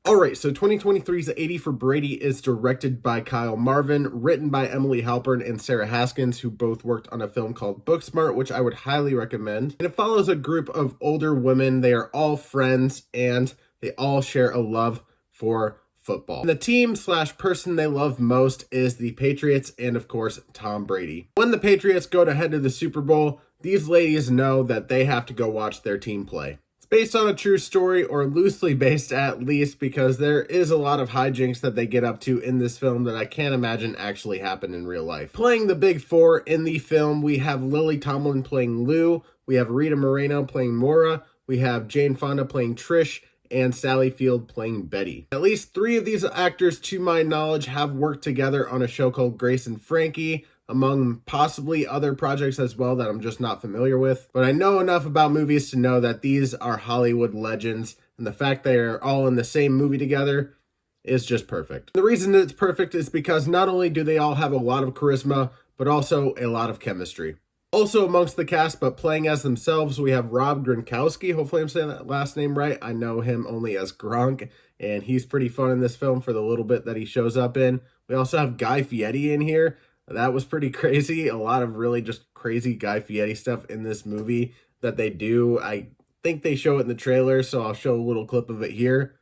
Alright, so 2023's 80 for Brady is directed by Kyle Marvin, written by Emily Halpern and Sarah Haskins, who both worked on a film called Booksmart, which I would highly recommend. And it follows a group of older women. They are all friends, and they all share a love for football. And the team slash person they love most is the Patriots and, of course, Tom Brady. When the Patriots go to head to the Super Bowl, these ladies know that they have to go watch their team play. Based on a true story, or loosely based at least, because there is a lot of hijinks that they get up to in this film that I can't imagine actually happen in real life. Playing the big four in the film, we have Lily Tomlin playing Lou, we have Rita Moreno playing Maura, we have Jane Fonda playing Trish, and Sally Field playing Betty. At least 3 of these actors, to my knowledge, have worked together on a show called Grace and Frankie, among possibly other projects as well that I'm just not familiar with. But I know enough about movies to know that these are Hollywood legends, and the fact they are all in the same movie together is just perfect. The reason it's perfect is because not only do they all have a lot of charisma, but also a lot of chemistry. Also amongst the cast, but playing as themselves, we have Rob Gronkowski. Hopefully I'm saying that last name right. I know him only as Gronk, and he's pretty fun in this film for the little bit that he shows up in. We also have Guy Fieri in here. That was pretty crazy. A lot of really just crazy Guy Fieri stuff in this movie that they do. I think they show it in the trailer, so I'll show a little clip of it here.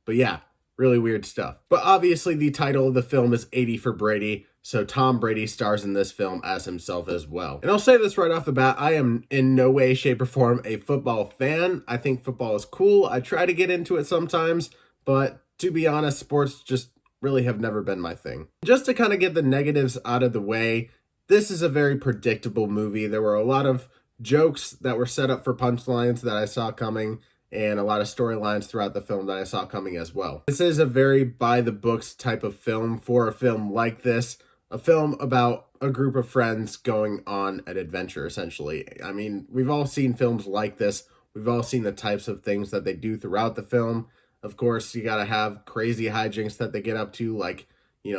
But yeah, really weird stuff. But obviously the title of the film is 80 for Brady, so Tom Brady stars in this film as himself as well. And I'll say this right off the bat, I am in no way, shape, or form a football fan. I think football is cool. I try to get into it sometimes, but to be honest, sports just really have never been my thing. Just to kind of get the negatives out of the way, this is a very predictable movie. There were a lot of jokes that were set up for punchlines that I saw coming, and a lot of storylines throughout the film that I saw coming as well. This is a very by-the-books type of film for a film like this, a film about a group of friends going on an adventure, essentially. I mean, we've all seen films like this. We've all seen the types of things that they do throughout the film. Of course, you gotta have crazy hijinks that they get up to, like,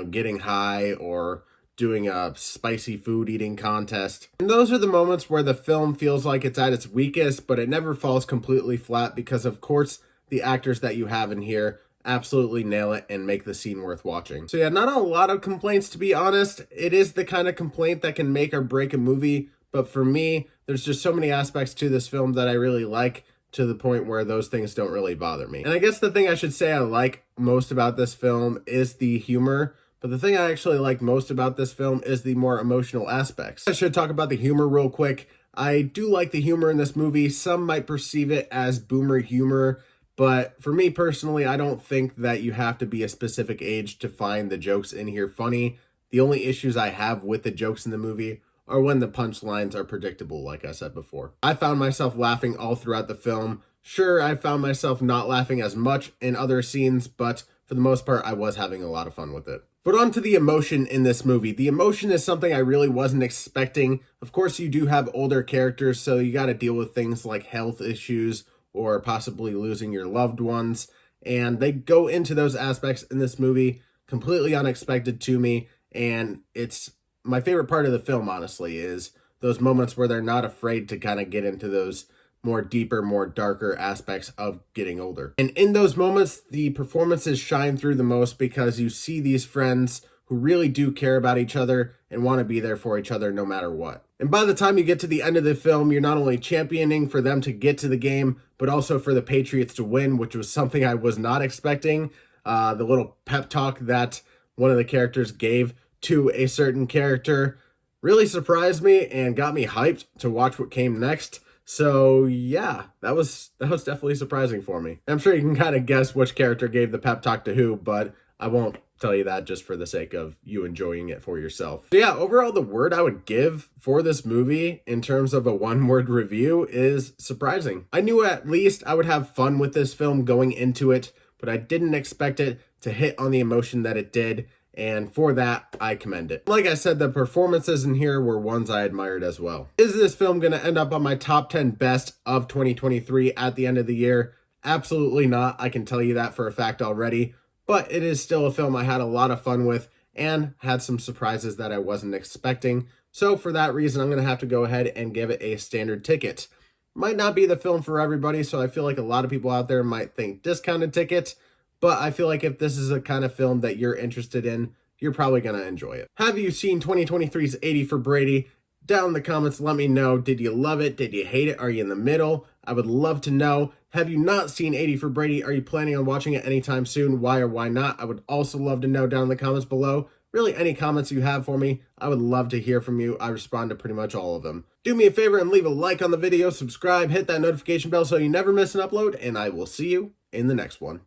getting high or doing a spicy food eating contest. And those are the moments where the film feels like it's at its weakest, but it never falls completely flat because, of course, the actors that you have in here absolutely nail it and make the scene worth watching. So yeah, not a lot of complaints, to be honest. It is the kind of complaint that can make or break a movie, but for me, there's just so many aspects to this film that I really like, to the point where those things don't really bother me. And I guess the thing I should say I like most about this film is the humor, but the thing I actually like most about this film is the more emotional aspects. I should talk about the humor real quick. I do like the humor in this movie. Some might perceive it as boomer humor, but for me personally, I don't think that you have to be a specific age to find the jokes in here funny. The only issues I have with the jokes in the movie or when the punchlines are predictable, like I said before. I found myself laughing all throughout the film. Sure, I found myself not laughing as much in other scenes, but for the most part, I was having a lot of fun with it. But on to the emotion in this movie. The emotion is something I really wasn't expecting. Of course, you do have older characters, so you got to deal with things like health issues or possibly losing your loved ones. And they go into those aspects in this movie completely unexpected to me, and it's my favorite part of the film, honestly, is those moments where they're not afraid to kind of get into those more deeper, more darker aspects of getting older. And in those moments, the performances shine through the most because you see these friends who really do care about each other and want to be there for each other no matter what. And by the time you get to the end of the film, you're not only championing for them to get to the game, but also for the Patriots to win, which was something I was not expecting. The little pep talk that one of the characters gave to a certain character really surprised me and got me hyped to watch what came next. So yeah, that was definitely surprising for me. I'm sure you can kind of guess which character gave the pep talk to who, but I won't tell you that just for the sake of you enjoying it for yourself. So yeah, overall the word I would give for this movie in terms of a one-word review is surprising. I knew at least I would have fun with this film going into it, but I didn't expect it to hit on the emotion that it did. And for that, I commend it. Like I said, the performances in here were ones I admired as well. Is this film going to end up on my top 10 best of 2023 at the end of the year? Absolutely not. I can tell you that for a fact already. But it is still a film I had a lot of fun with and had some surprises that I wasn't expecting. So for that reason, I'm going to have to go ahead and give it a standard ticket. Might not be the film for everybody, so I feel like a lot of people out there might think discounted ticket, but I feel like if this is a kind of film that you're interested in, you're probably going to enjoy it. Have you seen 2023's 80 for Brady? Down in the comments, let me know. Did you love it? Did you hate it? Are you in the middle? I would love to know. Have you not seen 80 for Brady? Are you planning on watching it anytime soon? Why or why not? I would also love to know down in the comments below. Really, any comments you have for me, I would love to hear from you. I respond to pretty much all of them. Do me a favor and leave a like on the video, subscribe, hit that notification bell so you never miss an upload, and I will see you in the next one.